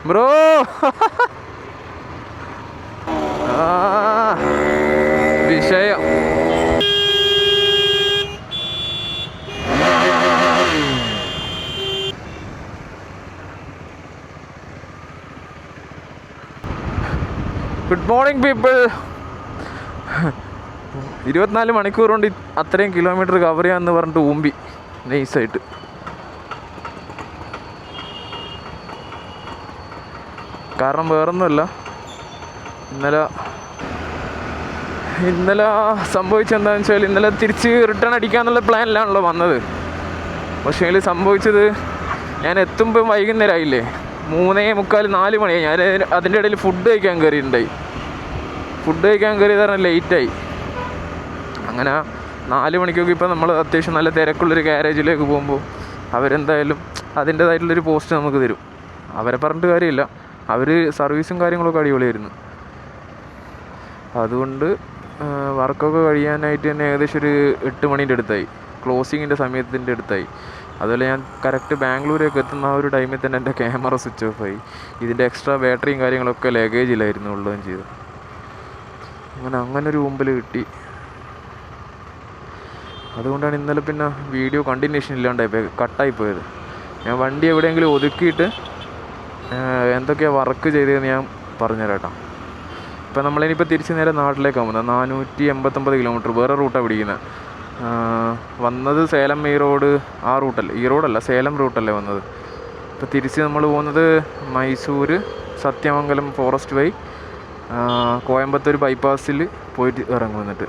Bro വിഷയം. Good morning people. 24 മണിക്കൂർ കൊണ്ട് അത്രയും കിലോമീറ്റർ കവർ ചെയ്യാമെന്ന് പറഞ്ഞിട്ട് ഊമ്പി നൈസായിട്ട്. കാരണം വേറൊന്നുമല്ല, ഇന്നലെ സംഭവിച്ചെന്താണെന്ന് വെച്ചാൽ, ഇന്നലെ തിരിച്ച് റിട്ടേൺ അടിക്കാന്നുള്ള പ്ലാനിലാണല്ലോ വന്നത്. പക്ഷേ അതിൽ സംഭവിച്ചത്, ഞാൻ എത്തുമ്പോൾ വൈകുന്നേരമായില്ലേ, 3:45 4 മണിയായി. ഞാൻ അതിൻ്റെ ഇടയിൽ ഫുഡ് കഴിക്കാൻ കയറിയിട്ടുണ്ടായി. ഫുഡ് കഴിക്കാൻ കയറിയത് പറഞ്ഞാൽ ലേറ്റായി. അങ്ങനെ 4 മണിക്കൊക്കെ ഇപ്പോൾ നമ്മൾ അത്യാവശ്യം നല്ല തിരക്കുള്ളൊരു ഗാരേജിലേക്ക് പോകുമ്പോൾ അവരെന്തായാലും അതിൻ്റേതായിട്ടുള്ളൊരു പോസ്റ്റ് നമുക്ക് തരും. അവരെ പറഞ്ഞിട്ട് കാര്യമില്ല, അവർ സർവീസും കാര്യങ്ങളൊക്കെ അടിപൊളിയായിരുന്നു. അതുകൊണ്ട് വർക്കൊക്കെ കഴിയാനായിട്ട് തന്നെ ഏകദേശം ഒരു 8 മണീൻ്റെ അടുത്തായി, ക്ലോസിങ്ങിൻ്റെ സമയത്തിൻ്റെ അടുത്തായി. അതുപോലെ ഞാൻ കറക്റ്റ് ബാംഗ്ലൂരേക്ക് എത്തുന്ന ആ ഒരു ടൈമിൽ തന്നെ എൻ്റെ ക്യാമറ സ്വിച്ച് ഓഫ് ആയി. ഇതിൻ്റെ എക്സ്ട്രാ ബാറ്ററിയും കാര്യങ്ങളൊക്കെ ലഗേജിലായിരുന്നു ഉള്ളതും ചെയ്തു. അങ്ങനൊരു മുമ്പിൽ കിട്ടി. അതുകൊണ്ടാണ് ഇന്നലെ പിന്നെ വീഡിയോ കണ്ടിന്യൂഷൻ ഇല്ലാണ്ടായിപ്പോയി, കട്ടായിപ്പോയത്. ഞാൻ വണ്ടി എവിടെയെങ്കിലും ഒതുക്കിയിട്ട് എന്തൊക്കെയാണ് വർക്ക് ചെയ്തതെന്ന് ഞാൻ പറഞ്ഞുതരാം കേട്ടോ. ഇപ്പം നമ്മളിനിപ്പോൾ തിരിച്ച് നേരെ നാട്ടിലേക്കാണ് പോകുന്നത്. 489 കിലോമീറ്റർ വേറെ റൂട്ടാണ് പിടിക്കുന്നത്. വന്നത് സേലം ഈറോഡ്, ആ റൂട്ടല്ലേ, ഈറോഡല്ല സേലം റൂട്ടല്ലേ വന്നത്. ഇപ്പോൾ തിരിച്ച് നമ്മൾ പോകുന്നത് മൈസൂർ സത്യമംഗലം ഫോറസ്റ്റ് വഴി കോയമ്പത്തൂർ ബൈപ്പാസിൽ പോയിട്ട് ഇറങ്ങും. എന്നിട്ട്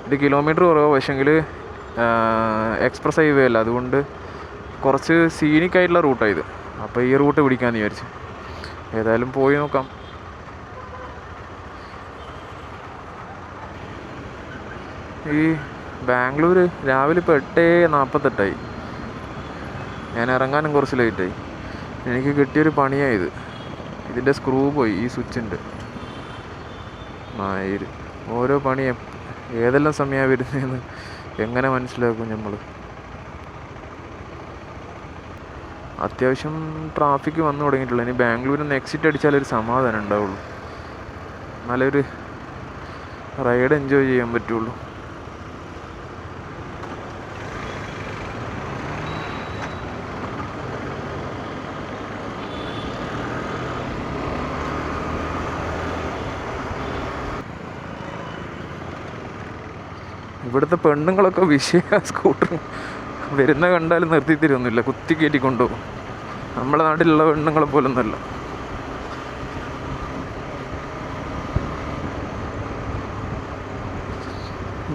ഇത് കിലോമീറ്റർ കുറവാണ്, പക്ഷേങ്കിൽ എക്സ്പ്രസ് ഹൈവേ അല്ല, അതുകൊണ്ട് കുറച്ച് സീനിക്കായിട്ടുള്ള റൂട്ടാണ് ഇത്. അപ്പോൾ ഈ റൂട്ട് പിടിക്കാമെന്ന് വിചാരിച്ചു. ഏതായാലും പോയി നോക്കാം. ഈ ബാംഗ്ലൂർ രാവിലെ ഇപ്പോൾ 8:48 ഞാൻ ഇറങ്ങാനും കുറച്ച് ലേറ്റായി. എനിക്ക് കിട്ടിയൊരു പണിയായത്, ഇതിൻ്റെ സ്ക്രൂ പോയി, ഈ സ്വിച്ചിൻ്റെ മായിര്. ഓരോ പണി ഏതെല്ലാം സമയമാണ് വരുന്നതെന്ന് എങ്ങനെ മനസ്സിലാക്കും നമ്മൾ? അത്യാവശ്യം ട്രാഫിക് വന്നു തുടങ്ങിയിട്ടുള്ളൂ. ഇനി ബാംഗ്ലൂരിൽ നിന്ന് എക്സിറ്റ് അടിച്ചാലൊരു സമാധാനം ഉണ്ടാവുള്ളൂ, നല്ലൊരു റൈഡ് എൻജോയ് ചെയ്യാൻ പറ്റുള്ളൂ. ഇവിടുത്തെ പെണ്ണുങ്ങളൊക്കെ സ്കൂട്ടർ വരുന്ന കണ്ടാലും നിർത്തി തരുമൊന്നുമില്ല, കുത്തി കയറ്റി കൊണ്ടുപോകും. നമ്മളെ നാട്ടിലുള്ള പെണ്ണുങ്ങളെ പോലൊന്നുമല്ല.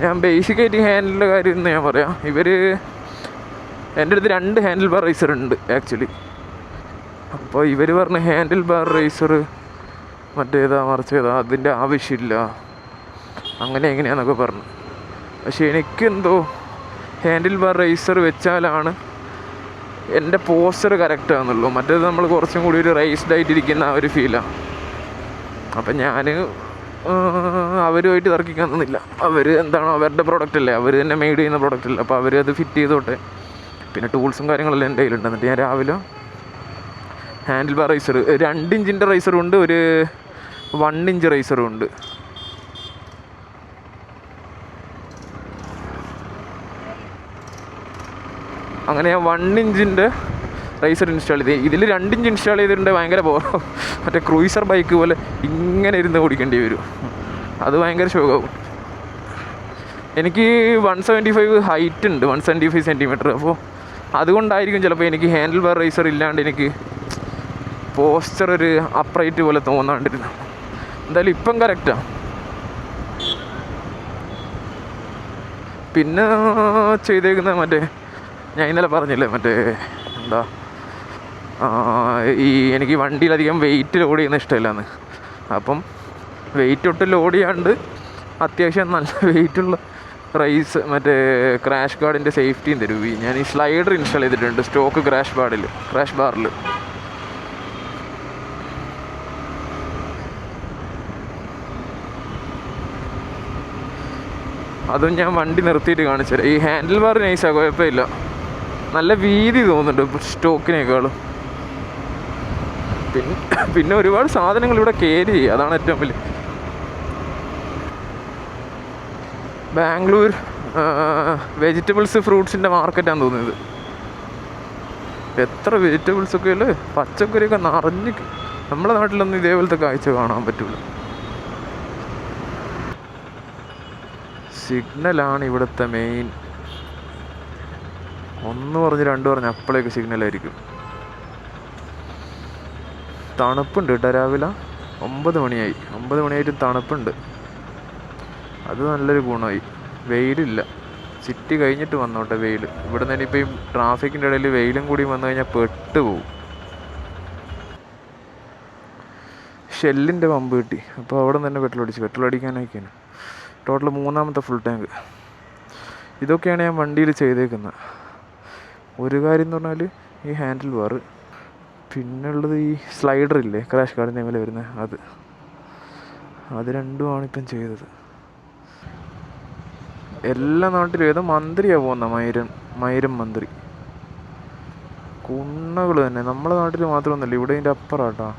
ഞാൻ ബേസിക്കായിട്ട് ഹാൻഡിലിൻ്റെ കാര്യം എന്ന് ഞാൻ പറയാം. എൻ്റെ അടുത്ത് 2 ഹാൻഡിൽ ബാർ റൈസർ ഉണ്ട് ആക്ച്വലി. അപ്പോൾ ഇവർ പറഞ്ഞ ഹാൻഡിൽ ബാർ റൈസർ മറ്റേതാ മറിച്ചേതാ, അതിൻ്റെ ആവശ്യമില്ല, അങ്ങനെ എങ്ങനെയാണെന്നൊക്കെ പറഞ്ഞു. പക്ഷേ എനിക്കെന്തോ ഹാൻഡിൽ ബാർ റൈസർ വെച്ചാലാണ് എൻ്റെ പോസ്റ്റർ കറക്റ്റാകുന്നുള്ളൂ. മറ്റേത് നമ്മൾ കുറച്ചും കൂടി ഒരു റൈസ്ഡ് ആയിട്ടിരിക്കുന്ന ആ ഒരു ഫീലാണ്. അപ്പം ഞാൻ അവരുമായിട്ട് തർക്കിക്കാൻ തന്നില്ല. അവർ എന്താണോ അവരുടെ പ്രോഡക്റ്റ് അല്ലേ, അവർ തന്നെ മെയ്ഡ് ചെയ്യുന്ന പ്രോഡക്റ്റ് അല്ലേ, അപ്പോൾ അവരത് ഫിറ്റ് ചെയ്തോട്ടെ. പിന്നെ ടൂൾസും കാര്യങ്ങളെല്ലാം എൻ്റെ കയ്യിലുണ്ട്. എന്നിട്ട് ഞാൻ രാവിലെ ഹാൻഡിൽ ബാർ റൈസർ 2 ഇഞ്ചിൻ്റെ റൈസറും ഉണ്ട്, ഒരു 1 ഇഞ്ച് റൈസറും ഉണ്ട്. അങ്ങനെ ഞാൻ 1 ഇഞ്ചിൻ്റെ റൈസർ ഇൻസ്റ്റാൾ ചെയ്ത്. ഇതിൽ 2 ഇഞ്ച് ഇൻസ്റ്റാൾ ചെയ്തിട്ടുണ്ട്. ഭയങ്കര മറ്റേ ക്രൂയിസർ ബൈക്ക് പോലെ ഇങ്ങനെ ഇരുന്ന് ഓടിക്കേണ്ടി വരും, അത് ഭയങ്കര ശോകമാവും. എനിക്ക് 175 ഹൈറ്റ് ഉണ്ട്, 175 സെൻറ്റിമീറ്റർ. അപ്പോൾ അതുകൊണ്ടായിരിക്കും ചിലപ്പോൾ എനിക്ക് ഹാൻഡിൽ ബാർ റൈസർ ഇല്ലാണ്ട് എനിക്ക് പോസ്റ്റർ ഒരു അപ്രൈറ്റ് പോലെ തോന്നാണ്ടിരുന്നു. എന്തായാലും ഇപ്പം കറക്റ്റാണ്. പിന്നെ ചെയ്തേക്കുന്നത് മറ്റേ ഞാൻ ഇന്നലെ പറഞ്ഞില്ലേ, മറ്റേ എന്താ, എനിക്ക് വണ്ടിയിലധികം വെയിറ്റ് ലോഡ് ചെയ്യുന്ന ഇഷ്ടമില്ലാന്ന്. അപ്പം വെയിറ്റ് ഒട്ടും ലോഡ് ചെയ്യാണ്ട് അത്യാവശ്യം നല്ല വെയിറ്റുള്ള മറ്റേ ക്രാഷ് ഗാർഡിൻ്റെ സേഫ്റ്റിയും തരും. ഞാൻ ഈ സ്ലൈഡർ ഇൻസ്റ്റാൾ ചെയ്തിട്ടുണ്ട് സ്റ്റോക്ക് ക്രാഷ് ബാറിൽ. അതും ഞാൻ വണ്ടി നിർത്തിയിട്ട് കാണിച്ചുതരാം. ഈ ഹാൻഡിൽ ബാർ നൈസാണ്, കുഴപ്പമില്ല, നല്ല വീതി തോന്നുന്നുണ്ട് സ്റ്റോക്കിനേക്കാളും. പിന്നെ ഒരുപാട് സാധനങ്ങൾ ഇവിടെ കയറി ചെയ്യും, അതാണ് ഏറ്റവും വലിയ. ബാംഗ്ലൂർ വെജിറ്റബിൾസ് ഫ്രൂട്ട്സിൻ്റെ മാർക്കറ്റാന്ന് തോന്നുന്നത്. എത്ര വെജിറ്റബിൾസൊക്കെ അല്ലേ, പച്ചക്കറിയൊക്കെ നിറഞ്ഞ്. നമ്മുടെ നാട്ടിലൊന്നും ഇതേപോലത്തെ കാഴ്ച കാണാൻ പറ്റില്ല. സിഗ്നലാണ് ഇവിടുത്തെ മെയിൻ. 1 പറഞ്ഞ് 2 പറഞ്ഞ് അപ്പോഴേക്ക് സിഗ്നലായിരിക്കും. തണുപ്പുണ്ട് കേട്ടോ, രാവിലെ 9 മണിയായി. 9 മണിയായിട്ട് തണുപ്പുണ്ട്, അത് നല്ലൊരു ഗുണമായി. വെയിലില്ല, സിറ്റി കഴിഞ്ഞിട്ട് വന്നോട്ടെ വെയിൽ. ഇവിടെ നിന്ന് ഇനിയിപ്പോൾ ഈ ട്രാഫിക്കിൻ്റെ ഇടയിൽ വെയിലും കൂടി വന്നു കഴിഞ്ഞാൽ പെട്ടുപോകും. ഷെല്ലിൻ്റെ പമ്പ് കിട്ടി, അപ്പോൾ അവിടെ നിന്ന് തന്നെ പെട്രോൾ അടിക്കാനൊക്കെയാണ്. ടോട്ടൽ 3ാമത്തെ ഫുൾ ടാങ്ക്. ഇതൊക്കെയാണ് ഞാൻ വണ്ടിയിൽ ചെയ്തേക്കുന്നത്. ഒരു കാര്യം എന്ന് പറഞ്ഞാൽ ഈ ഹാൻഡിൽ ബാർ, പിന്നുള്ളത് ഈ സ്ലൈഡർ ഇല്ലേ, ക്രാഷ് കാർഡിൻ്റെ മേലെ വരുന്നത്, അത് രണ്ടുമാണ് ഇപ്പം ചെയ്തത്. എല്ലാ നാട്ടിലും ഏതോ മന്ത്രിയാണ് പോകുന്നത്, മൈരം മന്ത്രി. കുണ്ണകൾ തന്നെ, നമ്മുടെ നാട്ടിൽ മാത്രമൊന്നുമല്ല, ഇവിടെ ഇതിൻ്റെ അപ്പുറമാട്ടോ.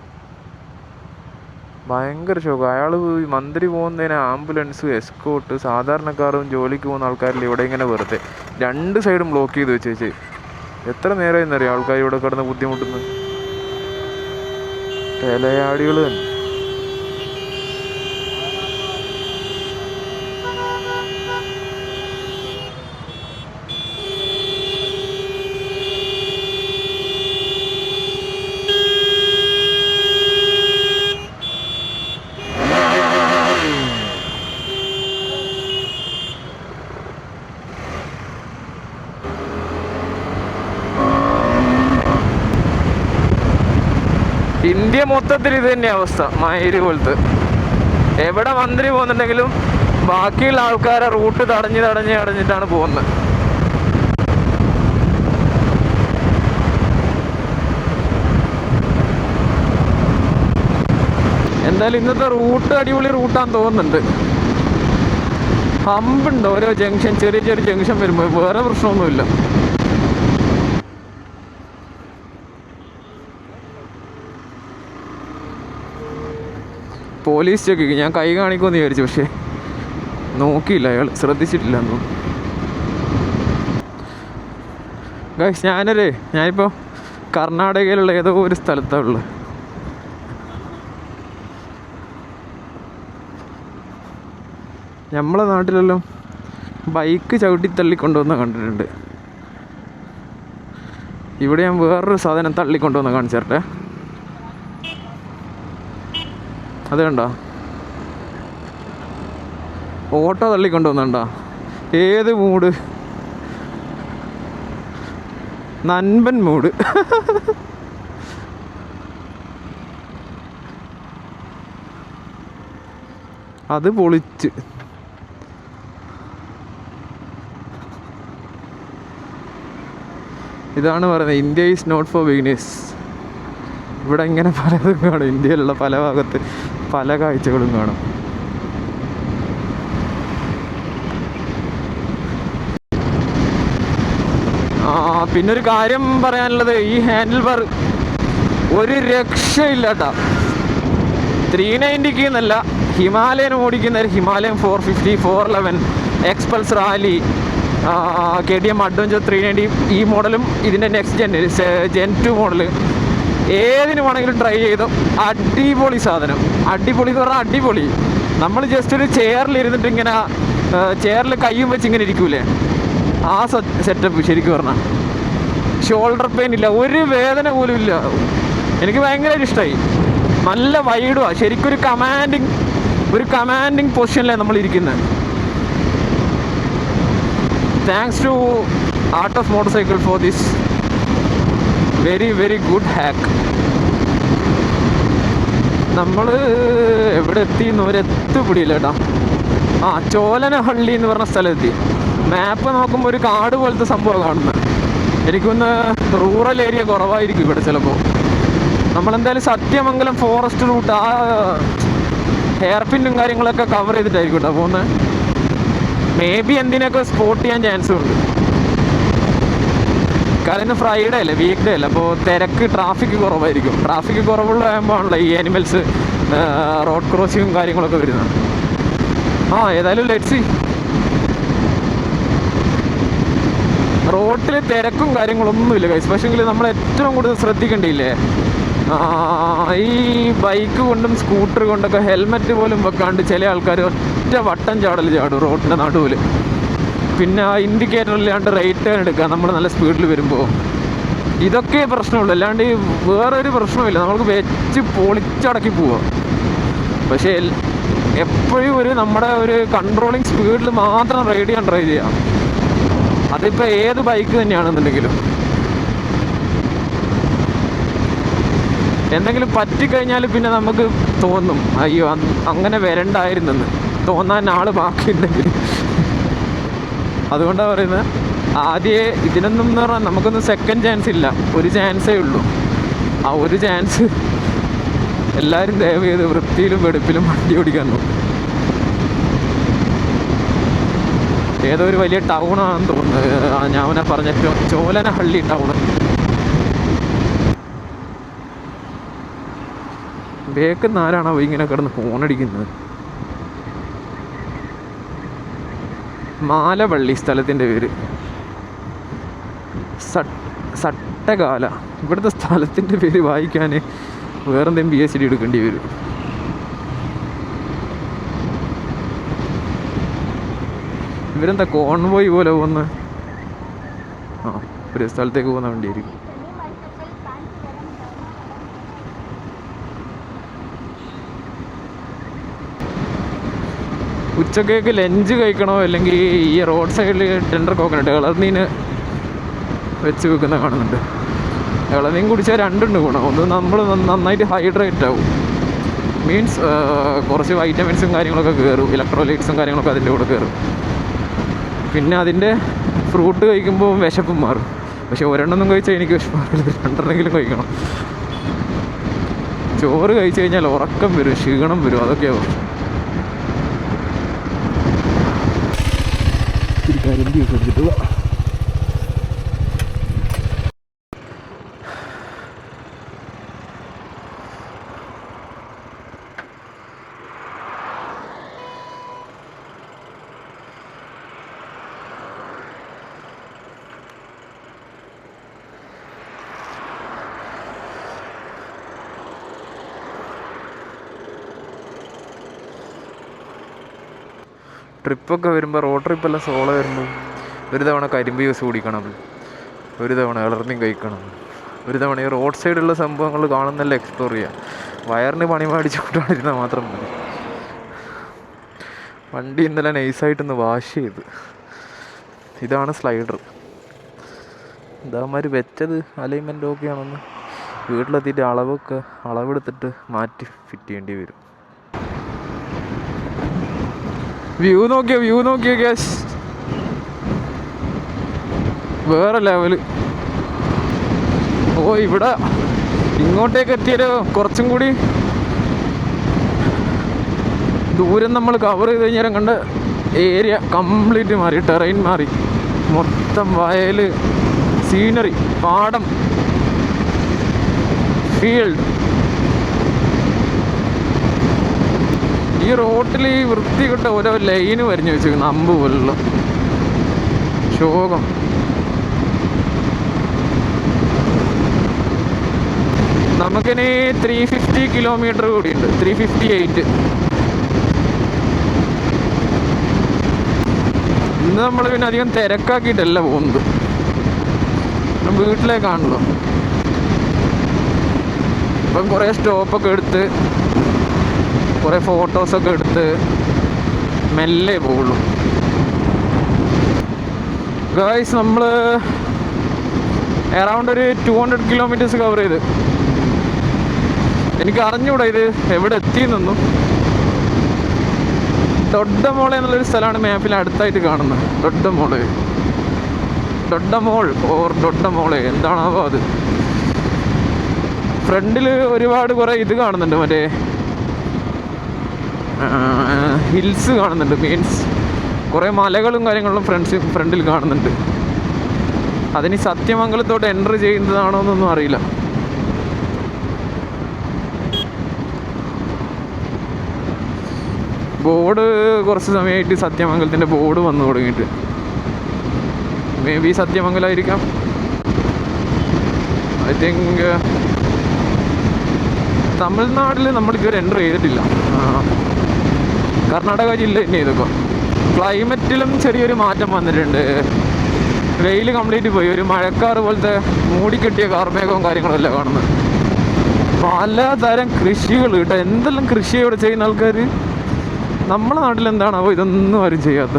ഭയങ്കര ഷോക്ക്. അയാൾ മന്ത്രി പോകുന്നതിന് ആംബുലൻസ്, എസ്കോട്ട്, സാധാരണക്കാരും ജോലിക്ക് പോകുന്ന ആൾക്കാരിൽ ഇവിടെ ഇങ്ങനെ വെറുതെ 2 സൈഡും ബ്ലോക്ക് ചെയ്ത് വെച്ചേച്ച്. എത്ര നേരമായിരുന്നറിയാം ആൾക്കാർ ഇവിടെ കിടന്ന് ബുദ്ധിമുട്ടുന്നു. തലയാടികൾ തന്നെ. ഇന്ത്യ മൊത്തത്തിൽ ഇത് തന്നെ അവസ്ഥ, മയിര് പോലത്തെ. എവിടെ മന്ത്രി പോകുന്നുണ്ടെങ്കിലും ബാക്കിയുള്ള ആൾക്കാരെ റൂട്ട് തടഞ്ഞിട്ടാണ് പോകുന്നത്. എന്തായാലും ഇന്നത്തെ റൂട്ട് അടിപൊളി റൂട്ടാന്ന് തോന്നുന്നുണ്ട്. ഹമ്പുണ്ട് ഓരോ ജംഗ്ഷൻ, ചെറിയ ജംഗ്ഷൻ വരുമ്പോൾ. വേറെ പ്രശ്നമൊന്നുമില്ല. പോലീസ് ചെക്ക് ഞാൻ കൈ കാണിക്കുമെന്ന് വിചാരിച്ചു, പക്ഷേ നോക്കിയില്ല, അയാൾ ശ്രദ്ധിച്ചിട്ടില്ല എന്ന് തോന്നുന്നു. ഗൈസ്, ഞാനിപ്പോൾ കർണാടകയിലുള്ള ഏതോ ഒരു സ്ഥലത്താണ് ഉള്ളത്. നമ്മളെ നാട്ടിലെല്ലാം ബൈക്ക് ചവിട്ടി തള്ളിക്കൊണ്ടുവന്ന് കണ്ടിട്ടുണ്ട്. ഇവിടെ ഞാൻ വേറൊരു സാധനം തള്ളിക്കൊണ്ടുവന്ന് കാണിച്ചു തരട്ടെ. അത് കണ്ടോ, ഓട്ടോ തള്ളിക്കൊണ്ടുവന്നുണ്ടോ? ഏത് മൂഡ്, നൻപൻ മൂഡ്. അത് പൊളിച്ച്. ഇതാണ് പറയുന്നത്, India is not for beginners. ഇവിടെ ഇങ്ങനെ പലതും കാണും. ഇന്ത്യയിലുള്ള പല ഭാഗത്ത് പല കാഴ്ചകളും കാണും. പിന്നൊരു കാര്യം പറയാനുള്ളത്, ഈ ഹാൻഡിൽ ബാർ ഒരു രക്ഷയില്ല കേട്ടോ. 390 എന്നല്ല, ഹിമാലയൻ ഓടിക്കുന്ന ഒരു Himalayan 450, 411, Xpulse rally, KTM adventure 390 ഈ മോഡലും ഇതിൻ്റെ നെക്സ്റ്റ് ജെൻ 2 മോഡൽ ഏതിന് വേണമെങ്കിലും ട്രൈ ചെയ്തോ. അടിപൊളി സാധനം. അടിപൊളി എന്ന് പറഞ്ഞാൽ അടിപൊളി. നമ്മൾ ജസ്റ്റ് ഒരു ചെയറിൽ ഇരുന്നിട്ട് ഇങ്ങനെ ചെയറിൽ കയ്യും വെച്ച് ഇങ്ങനെ ഇരിക്കൂലേ, ആ സെറ്റപ്പ്. ശരിക്കും പറഞ്ഞാൽ ഷോൾഡർ പെയിൻ ഇല്ല, ഒരു വേദന പോലും ഇല്ല. എനിക്ക് ഭയങ്കരമായിട്ട് ഇഷ്ടമായി. നല്ല വൈഡുമാണ്, ശരിക്കും ഒരു കമാൻഡിങ് പൊസിഷനിലാണ് നമ്മൾ ഇരിക്കുന്നത്. Thanks to Art of Motorcycle for this very good hack. നമ്മൾ എവിടെ എത്തിയെന്ന് ഒരെത്തുപിടിയില്ല കേട്ടോ. ചോലനഹള്ളി എന്ന് പറഞ്ഞ സ്ഥലത്തെത്തി. മാപ്പ് നോക്കുമ്പോൾ ഒരു കാട് പോലത്തെ സംഭവം കാണുന്നത്. എനിക്കൊന്ന് റൂറൽ ഏരിയ കുറവായിരിക്കും ഇവിടെ ചിലപ്പോൾ. നമ്മളെന്തായാലും സത്യമംഗലം ഫോറസ്റ്റ് റൂട്ട്, ആ ഹെയർ പിന്നും കാര്യങ്ങളൊക്കെ കവർ ചെയ്തിട്ടായിരിക്കും കേട്ടോ പോകുന്നത്. മേ ബി എന്തിനൊക്കെ സ്പോട്ട് ചെയ്യാൻ ചാൻസും ഉണ്ട്. തൽക്കാലം ഇന്ന് ഫ്രൈഡേ അല്ലേ, വീക്ക് ഡേ അല്ല, അപ്പോൾ തിരക്ക് ട്രാഫിക് കുറവായിരിക്കും. ട്രാഫിക് കുറവുള്ളതാകുമ്പോഴാണല്ലോ ഈ ആനിമൽസ് റോഡ് ക്രോസിങ്ങും കാര്യങ്ങളൊക്കെ വരുന്നത്. ഏതായാലും ലെറ്റ്സ് സീ. റോട്ടിൽ തിരക്കും കാര്യങ്ങളൊന്നുമില്ല ഗൈസ്. പക്ഷേങ്കിൽ നമ്മൾ ഏറ്റവും കൂടുതൽ ശ്രദ്ധിക്കേണ്ടിയില്ലേ, ഈ ബൈക്ക് കൊണ്ടും സ്കൂട്ടർ കൊണ്ടൊക്കെ ഹെൽമെറ്റ് പോലും വെക്കാണ്ട് ചില ആൾക്കാർ ഒറ്റ വട്ടം ചാടും റോഡിൻ്റെ നടുവിൽ. പിന്നെ ആ ഇൻഡിക്കേറ്റർ ഇല്ലാണ്ട് റൈറ്റ് ടേൺ എടുക്കുക നമ്മൾ നല്ല സ്പീഡിൽ വരുമ്പോൾ. ഇതൊക്കെ പ്രശ്നമുള്ളൂ, അല്ലാണ്ട് വേറൊരു പ്രശ്നമില്ല. നമുക്ക് വെച്ച് പൊളിച്ചടക്കി പോവാം. പക്ഷേ എപ്പോഴും നമ്മുടെ ഒരു കൺട്രോളിങ് സ്പീഡിൽ മാത്രം റൈഡ് ചെയ്യാൻ ട്രൈ ചെയ്യാം. അതിപ്പോൾ ഏത് ബൈക്ക് തന്നെയാണെന്നുണ്ടെങ്കിലും. എന്തെങ്കിലും പറ്റിക്കഴിഞ്ഞാൽ പിന്നെ നമുക്ക് തോന്നും അയ്യോ അങ്ങനെ വരണ്ടായിരുന്നെന്ന് തോന്നാൻ ആൾ ബാക്കിയുണ്ടെങ്കിൽ. അതുകൊണ്ടാണ് പറയുന്നത്, ആദ്യമേ ഇതിനൊന്നും എന്ന് പറഞ്ഞാൽ നമുക്കൊന്നും സെക്കൻഡ് ചാൻസ് ഇല്ല, ഒരു ചാൻസേ ഉള്ളൂ. ആ ഒരു ചാൻസ് എല്ലാവരും ദയവ് ചെയ്ത് വൃത്തിയിലും വെടുപ്പിലും വണ്ടി ഓടിക്കാൻ നോക്കും. ഏതോ ഒരു വലിയ ടൗണാണെന്ന് തോന്നുന്നത്, ഞാൻ പറഞ്ഞ ചോലനഹള്ളി ടൗണ്. ബേക്കിന്ന് ആരാണോ ഇങ്ങനെ കിടന്ന് ഫോണടിക്കുന്നത്? മാലവള്ളി സ്ഥലത്തിൻ്റെ പേര്, സട്ടകാല. ഇവിടുത്തെ സ്ഥലത്തിൻ്റെ പേര് വായിക്കാൻ വേറെന്തെങ്കിലും PhD എടുക്കേണ്ടി വരും. ഇവരെന്താ കോൺവോയ് പോലെ പോകുന്നത്? ഒരു സ്ഥലത്തേക്ക് പോകുന്ന വണ്ടിയായിരിക്കും. ഉച്ചക്കേക്ക് ലഞ്ച് കഴിക്കണോ അല്ലെങ്കിൽ ഈ റോഡ് സൈഡിൽ ടെൻഡർ കോക്കനട്ട് ഇളനീന് വെച്ച് വെക്കുന്ന കാണുന്നുണ്ട്. ഇളനീൻ കുടിച്ചാൽ രണ്ടുണ്ട് ഗുണം. ഒന്ന് നമ്മൾ നന്നായിട്ട് ഹൈഡ്രേറ്റ് ആവും, മീൻസ് കുറച്ച് വൈറ്റമിൻസും കാര്യങ്ങളൊക്കെ കയറും, ഇലക്ട്രോലൈറ്റ്സും കാര്യങ്ങളൊക്കെ അതിൻ്റെ കൂടെ കയറും. പിന്നെ അതിൻ്റെ ഫ്രൂട്ട് കഴിക്കുമ്പോൾ വിശപ്പും മാറും. പക്ഷെ ഒരെണ്ണമൊന്നും കഴിച്ചാൽ എനിക്ക് വിശപ്പാറില്ല, രണ്ടെണ്ണെങ്കിലും കഴിക്കണം. ചോറ് കഴിച്ചു കഴിഞ്ഞാൽ ഉറക്കം വരും, ക്ഷീണം വരും, അതൊക്കെയാവും. കരിമ്പി ഒക്കെ എടുത്തിട്ട് പോവാം. ട്രിപ്പൊക്കെ വരുമ്പോൾ റോഡ് ട്രിപ്പെല്ലാം സോളോ വരുമ്പോൾ ഒരു തവണ കരിമ്പ് ജ്യൂസ് കുടിക്കണം, ഒരു തവണ ഇളർന്നീൻ കഴിക്കണം, ഒരു തവണ ഈ റോഡ് സൈഡുള്ള സംഭവങ്ങൾ കാണുന്നല്ല എക്സ്പ്ലോർ ചെയ്യാം. വയറിന് പണി മേടിച്ച് കൊണ്ടായിരുന്നാൽ മാത്രം മതി. വണ്ടി ഇന്നലെ നൈസായിട്ടൊന്ന് വാഷ് ചെയ്ത്. ഇതാണ് സ്ലൈഡർ. ഇതാമാർ വെച്ചത് അലൈൻമെൻറ്റ് ഓക്കെ ആണെന്ന്. വീട്ടിലെത്തിയിട്ട് അളവെടുത്തിട്ട് മാറ്റി ഫിറ്റ് ചെയ്യേണ്ടി വരും. വ്യൂ നോക്കിയോ ഗ്യാസ്, വേറെ ലെവല്. ഇവിടെ ഇങ്ങോട്ടേക്ക് എത്തിയാലോ കുറച്ചും കൂടി ദൂരം നമ്മൾ കവർ ചെയ്ത് കഴിഞ്ഞാൽ കണ്ട ഏരിയ കംപ്ലീറ്റ് മാറി, ടെറൈൻ മാറി. മൊത്തം വയൽ, സീനറി, പാടം, ഫീൽഡ്. ഈ റോട്ടിൽ ഈ വൃത്തികെട്ട ഓരോ ലൈന് വരഞ്ഞു വെച്ചിരിക്കുന്നു, അമ്പ് പോലുള്ള ശോകം. നമുക്കിനി 350 കിലോമീറ്റർ കൂടിയുണ്ട്, 358. ഇന്ന് നമ്മൾ പിന്നെ അധികം തിരക്കാക്കിയിട്ടല്ല പോകുന്നത്, വീട്ടിലേക്കാണല്ലോ. ഇപ്പം കുറേ സ്റ്റോപ്പൊക്കെ എടുത്ത് കുറേ ഫോട്ടോസൊക്കെ എടുത്ത് മെല്ലെ പോവുള്ളൂ. ഗായ്സ്, നമ്മൾ അറൗണ്ട് ഒരു 200 കിലോമീറ്റേഴ്സ് കവർ ചെയ്ത്. എനിക്ക് അറിഞ്ഞൂടാ ഇത് എവിടെ എത്തിയെന്നൊന്നും. ഡൊഡ്ഡമോളെ എന്നുള്ളൊരു സ്ഥലമാണ് മാപ്പിൽ അടുത്തായിട്ട് കാണുന്നത്. ഡൊഡ്ഡമോളെ എന്താണാവോ അത്. ഫ്രണ്ടിൽ ഒരുപാട് കുറേ ഇത് കാണുന്നുണ്ട്, മറ്റേ ഹിൽസ് കാണുന്നുണ്ട്, മീൻസ് കുറേ മലകളും കാര്യങ്ങളും ഫ്രണ്ടിൽ കാണുന്നുണ്ട്. അതിന് സത്യമംഗലത്തോട്ട് എൻ്റർ ചെയ്യുന്നതാണോ എന്നൊന്നും അറിയില്ല. ബോർഡ് കുറച്ച് സമയമായിട്ട് സത്യമംഗലത്തിൻ്റെ ബോർഡ് വന്നു തുടങ്ങിയിട്ട്, മേ ബി സത്യമംഗലമായിരിക്കാം. ഐ തിങ്ക് തമിഴ്നാട്ടിൽ നമ്മളിതുവരെ എൻ്റർ ചെയ്തിട്ടില്ല. കർണാടക ജില്ല തന്നെ ഇതൊക്കെ. ക്ലൈമറ്റിലും ചെറിയൊരു മാറ്റം വന്നിട്ടുണ്ട്. വെയിൽ കംപ്ലീറ്റ് പോയി, ഒരു മഴക്കാറ് പോലത്തെ മൂടിക്കെട്ടിയ കാർമേഘവും കാര്യങ്ങളെല്ലാം കാണുന്നത്. പലതരം കൃഷികൾ കേട്ടോ, എന്തെല്ലാം കൃഷി ഇവിടെ ചെയ്യുന്ന ആൾക്കാർ. നമ്മളെ നാട്ടിൽ എന്താണാവോ ഇതൊന്നും ആരും ചെയ്യാത്ത.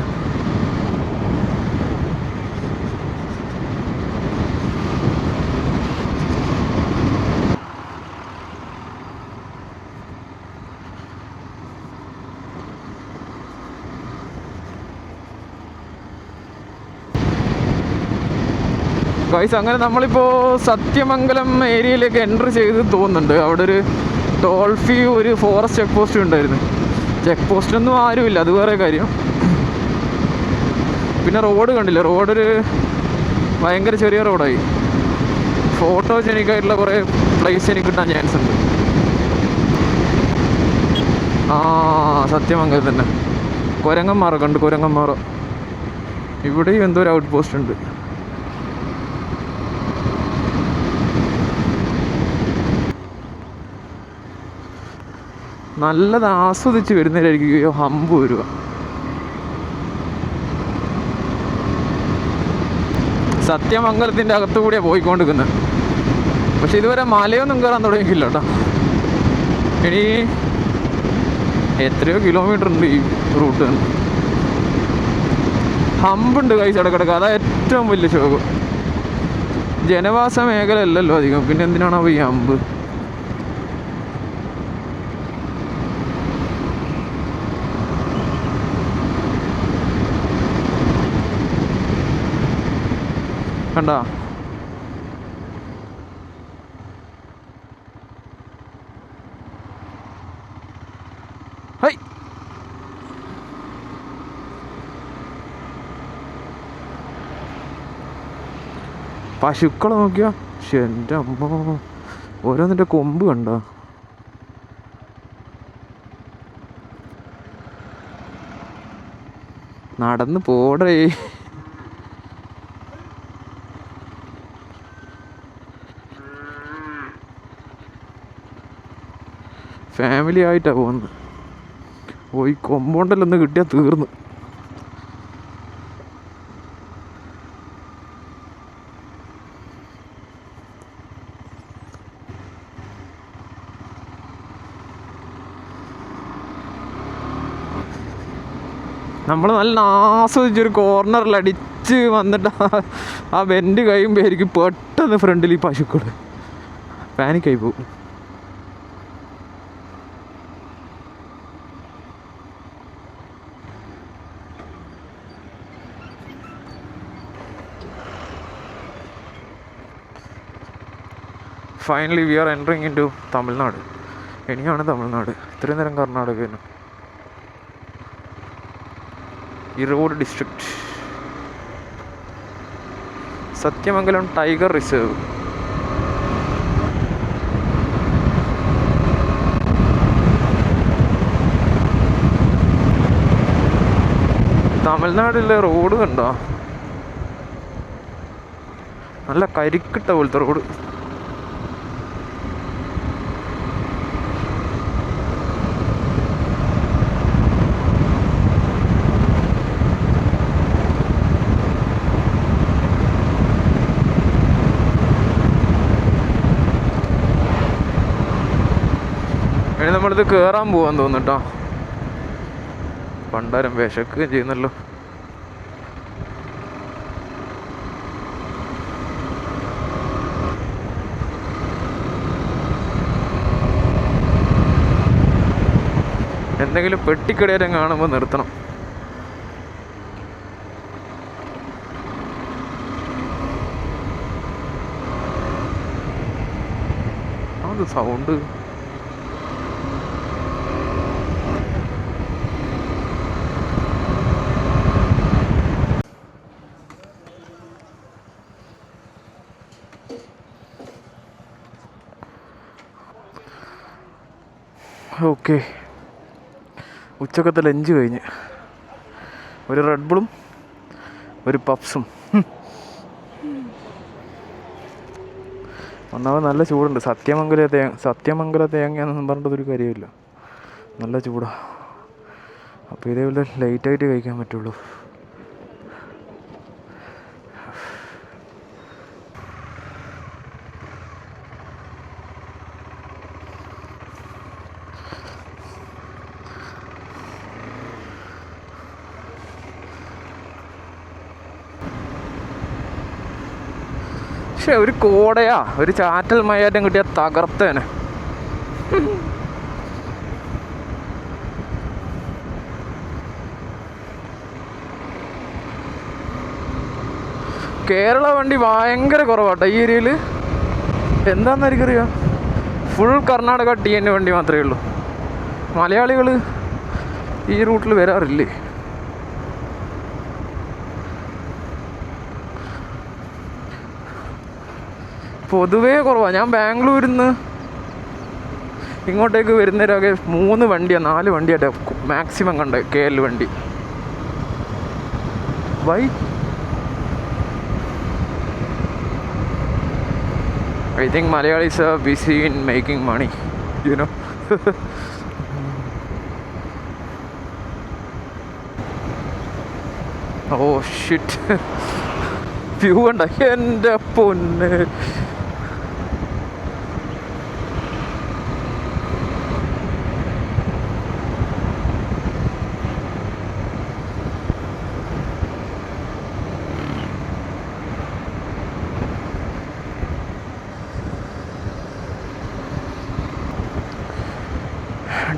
ഗൈസ്, അങ്ങനെ നമ്മളിപ്പോൾ സത്യമംഗലം ഏരിയയിലേക്ക് എൻ്റർ ചെയ്ത് തോന്നുന്നുണ്ട്. അവിടെ ഒരു ഡോൾഫി ഒരു ഫോറസ്റ്റ് ചെക്ക് പോസ്റ്റ് ഉണ്ടായിരുന്നു. ചെക്ക് പോസ്റ്റൊന്നും ആരുമില്ല, അത് വേറെ കാര്യം. പിന്നെ റോഡ് കണ്ടില്ല, റോഡൊരു ഭയങ്കര ചെറിയ റോഡായി. ഫോട്ടോജനിക്കായിട്ടുള്ള കുറേ പ്ലേസ് എനിക്ക് കിട്ടാൻ ചാൻസ് ഉണ്ട്. സത്യമംഗലം തന്നെ കുരങ്ങന്മാറ കണ്ട്, കുരങ്ങന്മാറ. ഇവിടെയും എന്തോ ഒരു ഔട്ട് പോസ്റ്റ് ഉണ്ട്. നല്ലത് ആസ്വദിച്ച് വരുന്നവരായിരിക്കും 50 രൂപ. സത്യമംഗലത്തിൻ്റെ അകത്തുകൂടിയാണ് പോയിക്കൊണ്ടിരിക്കുന്നത്. പക്ഷെ ഇതുവരെ മലയൊന്നും കയറാൻ തുടങ്ങിയില്ല കേട്ടോ. ഇനി എത്രയോ കിലോമീറ്റർ ഉണ്ട് ഈ റൂട്ട്. ഹമ്പുണ്ട് കൈസ് ഇടക്കിടക്ക്, അതാ ഏറ്റവും വലിയ ശോകം. ജനവാസ മേഖല അല്ലല്ലോ അധികം, പിന്നെ എന്തിനാണോ ഈ ഹമ്പ്? കണ്ടാ, ഹൈ പശുക്കളെ നോക്കിയാ, പക്ഷെ എൻ്റെ അമ്മ ഓരോന്നിൻ്റെ കൊമ്പ് കണ്ടോ. നടന്ന് പോടേ. ഫാമിലി ആയിട്ടാണ് പോകുന്നത്. പോയി കൊമ്പൗണ്ടിലൊന്ന് കിട്ടിയാൽ തീർന്നു. നമ്മൾ നല്ല ആസ്വദിച്ചൊരു കോർണറിൽ അടിച്ച് വന്നിട്ട് ആ ബെൻഡ് കഴിയുമ്പോൾ ആയിരിക്കും പെട്ടെന്ന് ഫ്രണ്ടിൽ ഈ പശുക്കൾ. പാനിക്കായി പോകും. Finally we are entering into Tamil Nadu. ഇനിയാണ് തമിഴ്നാട്. ഇത്രയും നേരം കർണാടകയാണ്. Erode district, Sathyamangalam tiger reserve. തമിഴ്നാട്ടിലെ റോഡ് കണ്ടോ, നല്ല കരിക്കിട്ട പോലത്തെ റോഡ്. ഇനി നമ്മളിത് കയറാൻ പോകാൻ തോന്നുട്ടോ. പണ്ടാരം വിശക്കുകയും ചെയ്യുന്നല്ലോ. എന്തെങ്കിലും പെട്ടിക്കടയേറ്റം കാണുമ്പോൾ നിർത്തണം. അത് സൗണ്ട്. ഓക്കെ, ഉച്ചക്കത്തെ ലഞ്ച് കഴിഞ്ഞ് ഒരു റെഡ് ബുളും ഒരു പപ്സും. ഒന്നാമത് നല്ല ചൂടുണ്ട്. സത്യമംഗല തേങ്ങയാണെന്നും പറഞ്ഞിട്ടൊരു കാര്യമില്ല, നല്ല ചൂടാണ്. അപ്പോൾ ഇതേപോലെ ലൈറ്റായിട്ട് കഴിക്കാൻ പറ്റുള്ളൂ. പക്ഷെ ഒരു കോടയാ, ഒരു ചാറ്റൽ മഴയാറ്റം കിട്ടിയ തകർത്തേനെ. കേരള വണ്ടി ഭയങ്കര കുറവാട്ടോ ഈ ഏരിയയിൽ. എന്താണെന്ന് എനിക്കറിയാം, ഫുൾ കർണാടക TN വണ്ടി മാത്രമേ ഉള്ളൂ. മലയാളികൾ ഈ റൂട്ടിൽ വരാറില്ലേ? പൊതുവേ കുറവാണ്. ഞാൻ ബാംഗ്ലൂരിൽ നിന്ന് ഇങ്ങോട്ടേക്ക് വരുന്നവരൊക്കെ 3 വണ്ടിയാണ് 4 വണ്ടിയായിട്ട് മാക്സിമം കണ്ട് KL വണ്ടി. Why I think Malayalis are busy in making money, you know. Oh shit. View ഉണ്ട് എൻ്റെ പൊന്ന്.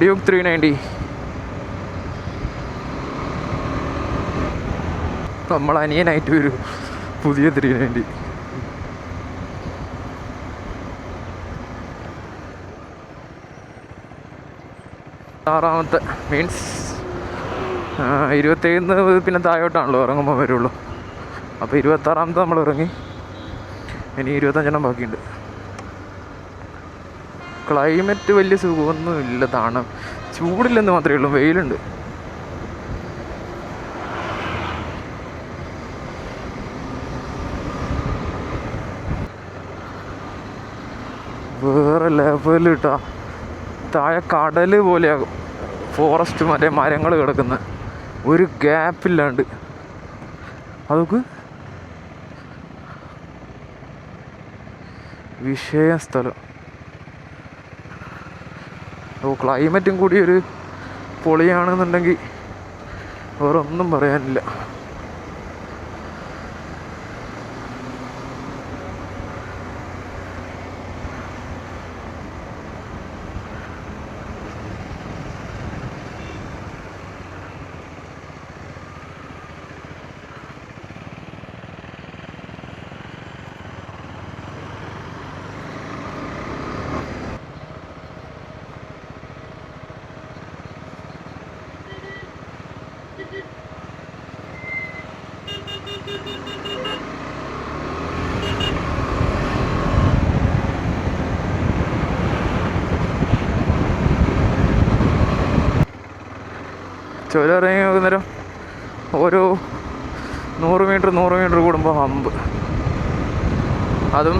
ഡ്യൂക്ക് 390 നമ്മൾ അനിയനായിട്ട് വരും. പുതിയ 390 6ാമത്തെ മീൻസ് 27 പിന്നെ താഴോട്ടാണല്ലോ ഇറങ്ങുമ്പോൾ വരുള്ളൂ. അപ്പോൾ 26ാമത്തെ നമ്മൾ ഇറങ്ങി. ഇനി 25 ബാക്കിയുണ്ട്. ക്ലൈമറ്റ് വലിയ സുഖമൊന്നും ഇല്ല, ചൂടില്ലെന്ന് മാത്രമേ ഉള്ളൂ, വെയിലുണ്ട്. വേറെ ലെവൽ കിട്ടാ. താഴെ കടൽ പോലെയാകും, ഫോറസ്റ്റ് മരങ്ങൾ കിടക്കുന്ന ഒരു ഗ്യാപ്പില്ലാണ്ട്. അതൊക്കെ വിഷയ സ്ഥലം. ക്ലൈമറ്റും കൂടി ഒരു പൊളിയാണെന്നുണ്ടെങ്കിൽ വേറെ ഒന്നും പറയാനില്ല. ചുരം ഇറങ്ങി നോക്കുന്നേരം ഓരോ 100 മീറ്റർ കൂടുമ്പോൾ ഹമ്പ്. അതും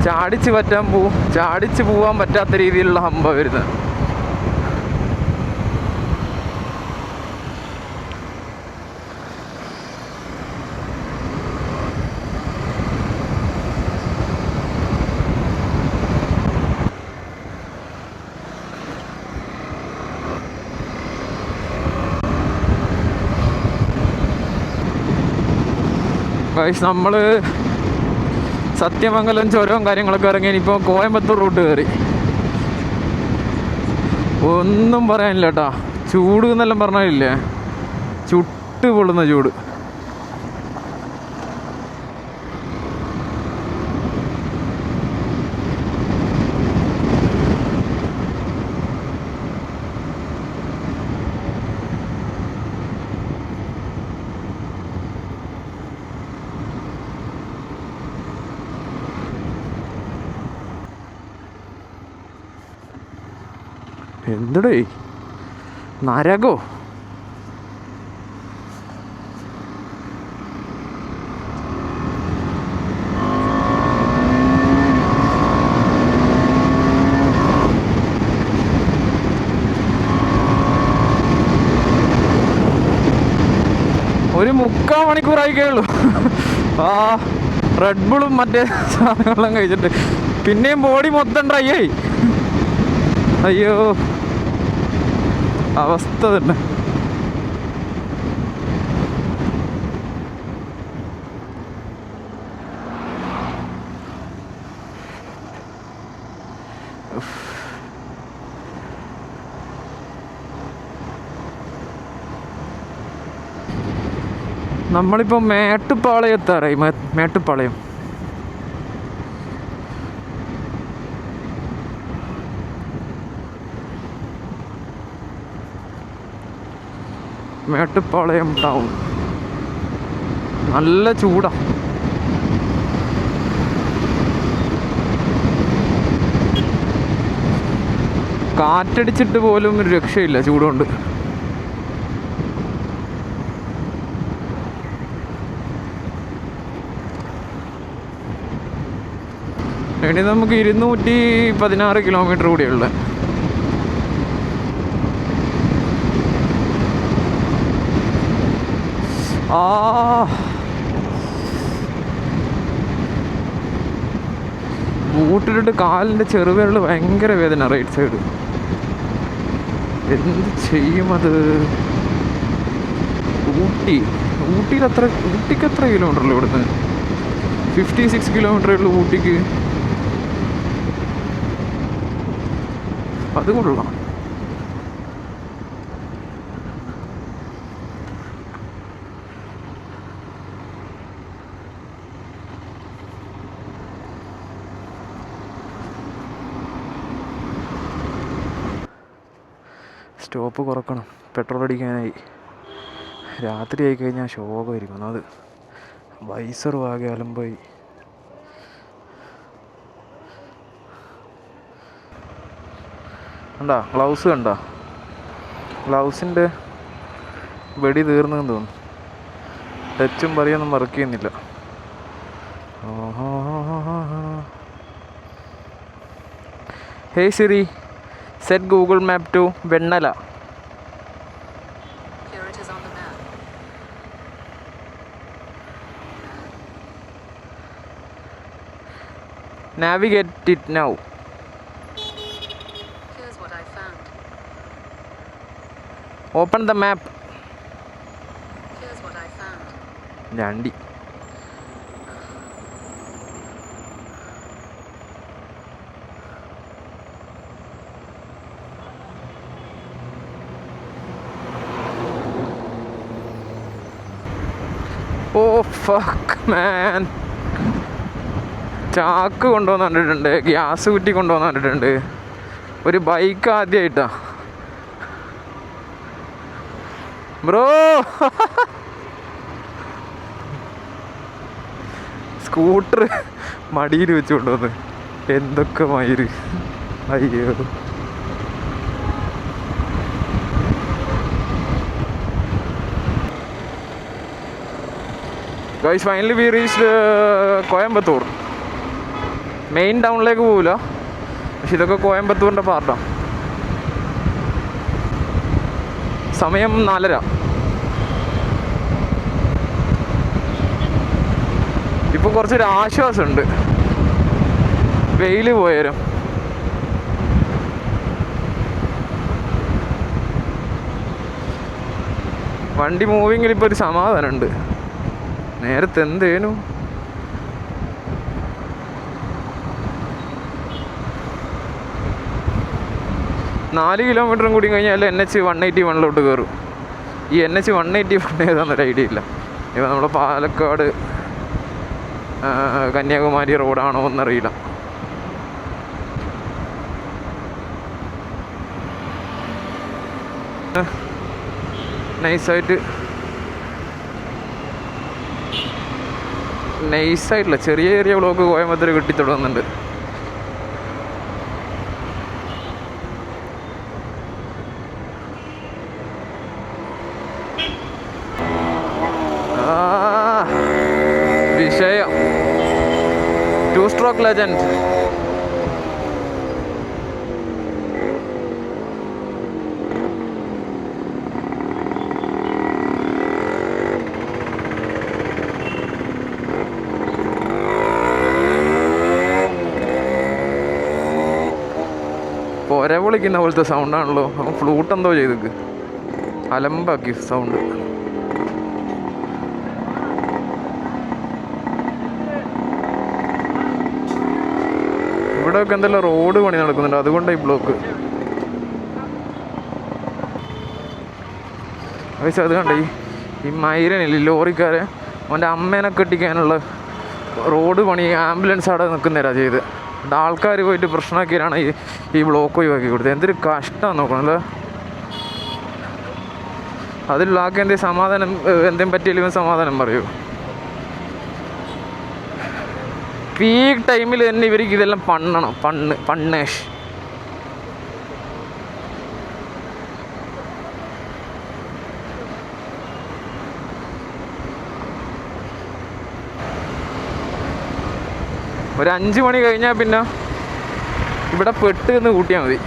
ചാടിച്ച് പോവാൻ പറ്റാത്ത രീതിയിലുള്ള ഹമ്പാണ് വരുന്നത്. നമ്മൾ സത്യമംഗലം ചുരവും കാര്യങ്ങളൊക്കെ ഇറങ്ങി ഇനിയിപ്പോൾ കോയമ്പത്തൂർ റൂട്ട് കയറി. ഒന്നും പറയാനില്ല കേട്ടോ. ചൂട് എന്നെല്ലാം പറഞ്ഞില്ലേ, ചുട്ട് പൊള്ളുന്ന ചൂട്. എന്തടേ നരകോ? ഒരു 3/4 മണിക്കൂറായിക്കേ ഉള്ളൂ. ആ റെഡ് ബുളും മറ്റേ സാധനങ്ങളെല്ലാം കഴിച്ചിട്ട് പിന്നെയും ബോഡി മൊത്തം ഡ്രൈ ആയി. അയ്യോ അവസ്ഥ തന്നെ. നമ്മളിപ്പോൾ മേട്ടുപ്പാളയം എത്താറായി. മേട്ടുപ്പാളയം മേട്ടുപ്പാളയം ടൗൺ. നല്ല ചൂടാ. കാറ്റടിച്ചിട്ട് പോലും ഒരു രക്ഷയില്ല ചൂടുകൊണ്ട്. ഇനി നമുക്ക് 216 കിലോമീറ്റർ കൂടിയുള്ള. ബൂട്ടിലിട്ട് കാലിൻ്റെ ചെറുവിരൽ ഭയങ്കര വേദന. റൈറ്റ് സൈഡ് എന്ത് ചെയ്യും അത്? ഊട്ടിക്ക് എത്ര കിലോമീറ്ററല്ലോ ഇവിടുന്ന്? 56 കിലോമീറ്ററേ ഉള്ളൂ ഊട്ടിക്ക്. അത് കൊള്ളാം. സ്റ്റോപ്പ് കുറക്കണം, പെട്രോൾ അടിക്കാനായി. രാത്രി ആയി കഴിഞ്ഞാൽ ശോകമായിരിക്കും. അത് വൈസർ ആകെ അലമ്പായി. കണ്ടാ ഗ്ലൗസ് കണ്ടാ? ഗ്ലൗസിൻ്റെ വെടി തീർന്നെന്ന് തോന്നുന്നു. ടച്ചും പറയൊന്നും വർക്ക് ചെയ്യുന്നില്ല. Hey Siri, set Google map to Vennala. Navigate it now. Here's what I found. Open the map. Here's what I found. Jandi. Oh fuck man. ചാക്ക് കൊണ്ടുവന്ന് കണ്ടിട്ടുണ്ട്, ഗ്യാസ് കുറ്റി കൊണ്ടുവന്ന് കണ്ടിട്ടുണ്ട്. ഒരു ബൈക്ക് ആദ്യമായിട്ടാ ബ്രോ. സ്കൂട്ടർ മടിയിൽ വെച്ച് കൊണ്ടുവന്ന് എന്തൊക്കെ മയിര്. അയ്യോ guys, finally we reached Coimbatore. Main ടൗണിലേക്ക് പോകില്ല, പക്ഷെ ഇതൊക്കെ കോയമ്പത്തൂരിൻ്റെ പാർട്ടാണ്. സമയം 4:30. ഇപ്പോൾ കുറച്ചൊരു ആശ്വാസമുണ്ട്, വെയിൽ പോയാലും. വണ്ടി മൂവിങ്ങിൽ ഇപ്പോൾ ഒരു സമാധാനമുണ്ട്. നേരത്തെ എന്തേനു. നാല് കിലോമീറ്ററും കൂടി കഴിഞ്ഞാൽ NH 181 കയറും. ഈ NH 181 ഏതാണെന്നൊരു ഐഡിയ ഇല്ല. ഇപ്പം നമ്മൾ പാലക്കാട് കന്യാകുമാരി റോഡാണോ എന്നറിയില്ല. നൈസായിട്ടില്ല, ചെറിയ ചെറിയ ബ്ലോക്ക് കോയമ്പത്തൂർ കിട്ടി തുടങ്ങുന്നുണ്ട്. Rock legend. ഒര വിളിക്കുന്ന പോലത്തെ സൗണ്ടാണല്ലോ. അവൻ ഫ്ലൂട്ട് എന്തോ ചെയ്തേക്ക്, അലമ്പാക്കി സൗണ്ട്. ഇവിടെയൊക്കെ എന്തെല്ലാം റോഡ് പണി നടക്കുന്നുണ്ട്, അതുകൊണ്ടാണ് ഈ ബ്ലോക്ക്. പക്ഷേ അത് കണ്ടേ, ഈ മൈരനില്ലേ ലോറിക്കാരെ, അവൻ്റെ അമ്മേനെ കെട്ടിക്കാനുള്ള റോഡ് പണി ആംബുലൻസ് അവിടെ നിൽക്കുന്നേരാ ചെയ്ത്. ആൾക്കാർ പോയിട്ട് പ്രശ്നമാക്കിയാണ് ഈ ബ്ലോക്ക് ഒഴിവാക്കി കൊടുത്തത്. എന്തൊരു കഷ്ടമാണ് നോക്കണല്ലേ. അതിലുള്ള ആൾക്ക് എന്തെങ്കിലും സമാധാനം, എന്തെങ്കിലും പറ്റിയില്ലെങ്കിൽ സമാധാനം പറയൂ. പീക്ക് ടൈമിൽ തന്നെ ഇവർക്ക് ഇതെല്ലാം പണ്ണണം. പണ്ണേഷ്. ഒരു 5 മണി കഴിഞ്ഞാൽ പിന്നെ ഇവിടെ പെട്ട് എന്ന് കൂട്ടിയാൽ മതി.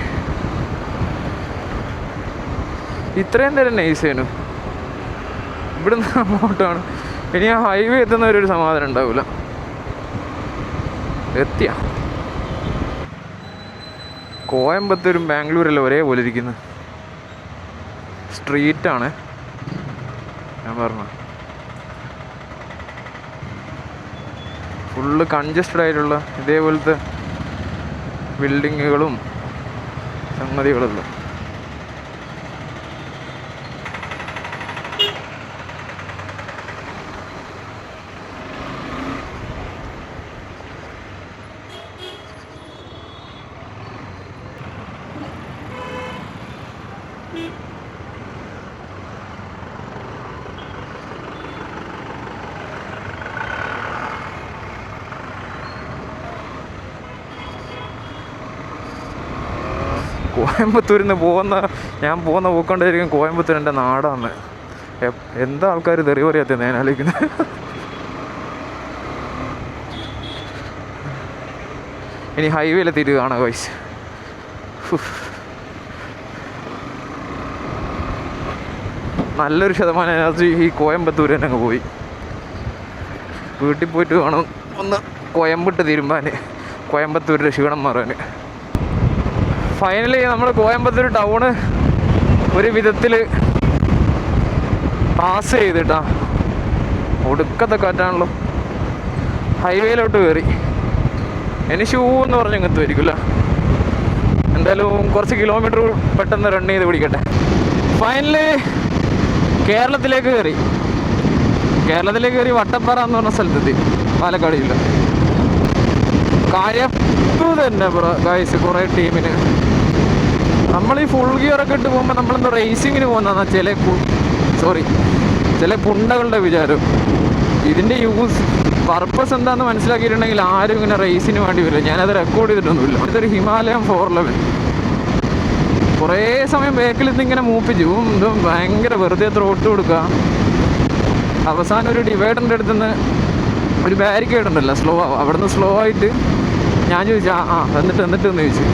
ഇത്രയും നേരം നൈസേനു. ഇവിടുന്ന് അങ്ങോട്ടാണ്. ഇനി ആ ഹൈവേ എത്തുന്നവരൊരു സമാധാനം ഉണ്ടാവില്ല. എത്തിയ കോയമ്പത്തൂരും ബാംഗ്ലൂരെല്ലാം ഒരേപോലെ ഇരിക്കുന്നു. സ്ട്രീറ്റാണ് ഞാൻ പറഞ്ഞത്. ഫുള്ള് കൺജസ്റ്റഡ് ആയിട്ടുള്ള ഇതേപോലത്തെ ബിൽഡിങ്ങുകളും സംഗതികളെല്ലാം. കോയമ്പത്തൂരിൽ നിന്ന് ഞാൻ പോകുന്ന പോക്കൊണ്ടായിരിക്കും കോയമ്പത്തൂർ എൻ്റെ നാടാണ്. എന്താ ആൾക്കാർ തെറി പറയാത്ത ഞാൻ ആലോചിക്കുന്നത്. ഇനി ഹൈവേയിലെത്തിയിട്ട് കാണാം വൈസ്. നല്ലൊരു ശതമാനം എനർജി ഈ കോയമ്പത്തൂർ തന്നെ അങ്ങ് പോയി. വീട്ടിൽ പോയിട്ട് വേണം ഒന്ന് കോയമ്പിട്ട് തീരുമാൻ, കോയമ്പത്തൂരിൻ്റെ ക്ഷീണം മാറാൻ. ഫൈനലി നമ്മൾ കോയമ്പത്തൂർ ടൗണ് ഒരു വിധത്തിൽ പാസ് ചെയ്തിട്ടാ. ഒടുക്കത്തെ കാറ്റാണല്ലോ. ഹൈവേയിലോട്ട് കയറി. ഇനി ഷൂ എന്ന് പറഞ്ഞ് ഇങ്ങനത്തെ വരിക്കില്ല. എന്തായാലും കുറച്ച് കിലോമീറ്റർ പെട്ടെന്ന് റൺ ചെയ്ത് പിടിക്കട്ടെ. ഫൈനലി കേരളത്തിലേക്ക് കയറി വട്ടപ്പാറ എന്ന് പറഞ്ഞ സ്ഥലത്തെത്തി. പാലക്കാട് ജില്ല. കാര്യപ്പ് തന്നെ ഗൈസ്. കുറേ ടീമിന് നമ്മൾ ഈ ഫുൾ ഗിയറൊക്കെ ഇട്ട് പോകുമ്പോൾ നമ്മളെന്തോ റേസിങ്ങിന് പോകുന്നതാണ് ചില പുണ്ടകളുടെ വിചാരം. ഇതിൻ്റെ പർപ്പസ് എന്താണെന്ന് മനസ്സിലാക്കിയിട്ടുണ്ടെങ്കിൽ ആരും ഇങ്ങനെ റേസിന് വേണ്ടി വരില്ല. ഞാനത് റെക്കോർഡ് ചെയ്തിട്ടൊന്നുമില്ല. ഇതൊരു ഹിമാലയൻ 411. കുറേ സമയം ബാക്കിൽ നിന്ന് ഇങ്ങനെ മൂപ്പിച്ചു ഇതും ഭയങ്കര വെറുതെ ത്രോട്ട് കൊടുക്കുക. അവസാനം ഒരു ഡിവൈഡറിൻ്റെ അടുത്തുനിന്ന് ഒരു ബാരിക്കേഡ് ഉണ്ടല്ലോ, സ്ലോ ആവും. അവിടെ നിന്ന് സ്ലോ ആയിട്ട് ഞാൻ ചോദിച്ചു എന്നിട്ട് എന്ന് ചോദിച്ചു.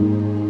you.